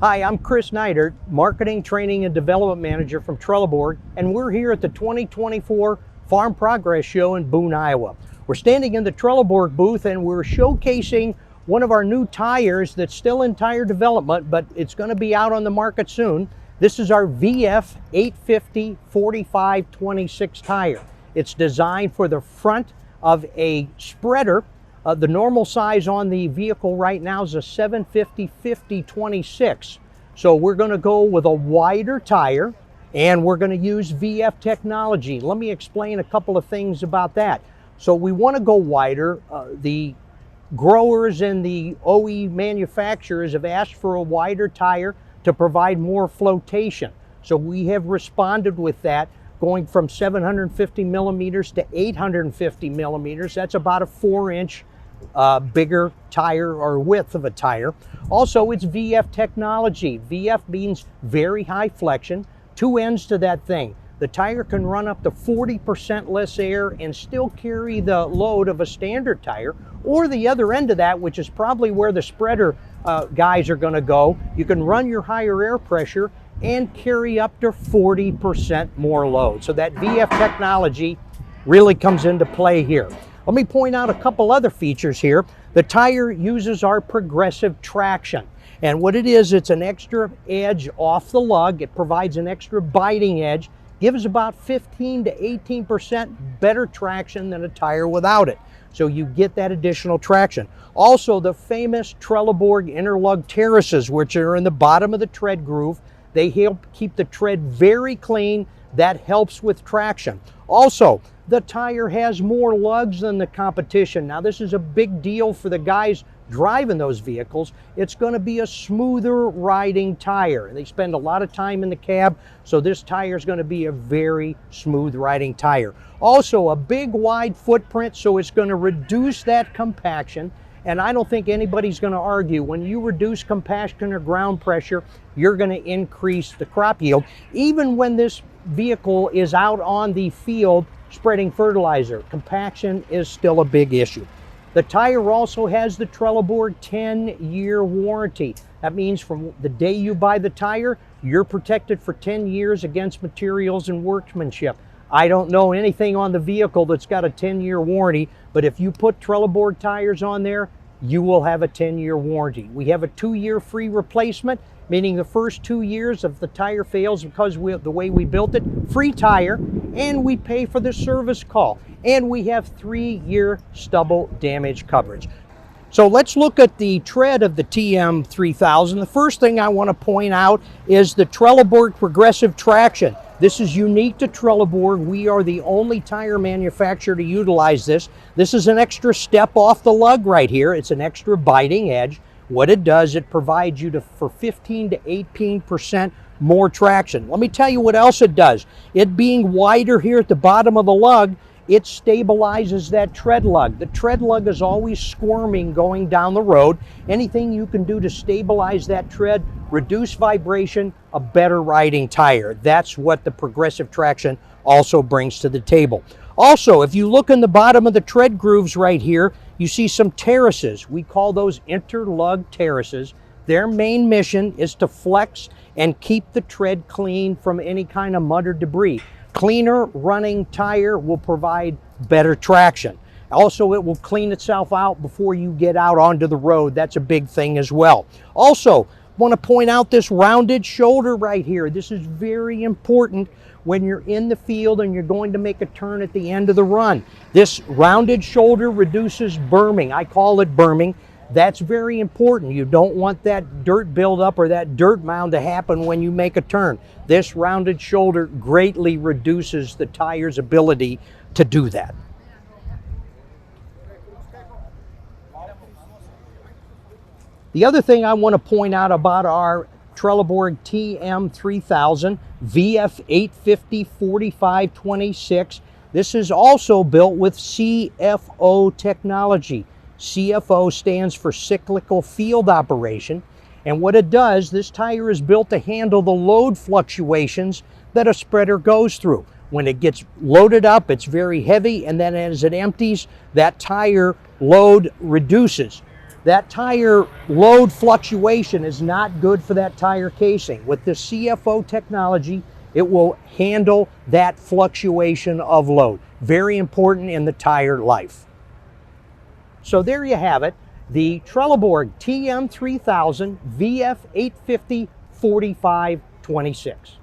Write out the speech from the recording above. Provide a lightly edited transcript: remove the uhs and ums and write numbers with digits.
Hi, I'm Chris Neidert, Marketing, Training, and Development Manager from Trelleborg, and we're here at the 2024 Farm Progress Show in Boone, Iowa. We're standing in the Trelleborg booth and we're showcasing one of our new tires that's still in tire development, but it's going to be out on the market soon. This is our VF 850 4526 tire. It's designed for the front of a spreader. The normal size on the vehicle right now is a 750/50/26. So we're going to go with a wider tire and we're going to use VF technology. Let me explain a couple of things about that. So we want to go wider. The growers and the OE manufacturers have asked for a wider tire to provide more flotation. So we have responded with that, going from 750 millimeters to 850 millimeters. That's about a 4-inch bigger tire or width of a tire. Also, it's VF technology. VF means very high flexion. Two ends to that thing. The tire can run up to 40% less air and still carry the load of a standard tire, or the other end of that, which is probably where the spreader guys are going to go. You can run your higher air pressure and carry up to 40% more load. So that VF technology really comes into play here. Let me point out a couple other features here. The tire uses our progressive traction. And what it is, it's an extra edge off the lug. It provides an extra biting edge, gives about 15 to 18% better traction than a tire without it. So you get that additional traction. Also, the famous Trelleborg interlug terraces, which are in the bottom of the tread groove, they help keep the tread very clean. That helps with traction. Also, the tire has more lugs than the competition. Now, this is a big deal for the guys driving those vehicles. It's going to be a smoother riding tire. They spend a lot of time in the cab, so this tire is going to be a very smooth riding tire. Also, a big wide footprint, so it's going to reduce that compaction. And I don't think anybody's going to argue, when you reduce compaction or ground pressure, you're going to increase the crop yield, even when this vehicle is out on the field spreading fertilizer. Compaction is still a big issue. The tire also has the Trelleborg 10-year warranty. That means from the day you buy the tire, you're protected for 10 years against materials and workmanship. I don't know anything on the vehicle that's got a 10-year warranty, but if you put Trelleborg tires on there, you will have a 10-year warranty. We have a 2-year free replacement, meaning the first 2 years if the tire fails because the way we built it, free tire, and we pay for the service call. And we have 3-year stubble damage coverage. So let's look at the tread of the TM3000. The first thing I want to point out is the Trelleborg progressive traction. This is unique to Trelleborg. We are the only tire manufacturer to utilize this. This is an extra step off the lug right here. It's an extra biting edge. What it does, it provides you for 15 to 18% more traction. Let me tell you what else it does. It being wider here at the bottom of the lug, it stabilizes that tread lug. The tread lug is always squirming going down the road. Anything you can do to stabilize that tread, reduce vibration, a better riding tire. That's what the progressive traction also brings to the table. Also, if you look in the bottom of the tread grooves right here, you see some terraces. We call those interlug terraces. Their main mission is to flex and keep the tread clean from any kind of mud or debris. Cleaner running tire will provide better traction. Also, it will clean itself out before you get out onto the road. That's a big thing as well. Also, I want to point out this rounded shoulder right here. This is very important when you're in the field and you're going to make a turn at the end of the run. This rounded shoulder reduces berming. I call it berming. That's very important. You don't want that dirt buildup or that dirt mound to happen when you make a turn. This rounded shoulder greatly reduces the tire's ability to do that. The other thing I want to point out about our Trelleborg TM3000 VF 850 4526, this is also built with CFO technology. CFO stands for cyclical field operation, and what it does, this tire is built to handle the load fluctuations that a spreader goes through. When it gets loaded up, it's very heavy, and then as it empties, that tire load reduces. that tire load fluctuation is not good for that tire casing. With the CFO technology, it will handle that fluctuation of load. Very important in the tire life. So there you have it, the Trelleborg TM3000 VF850 4526.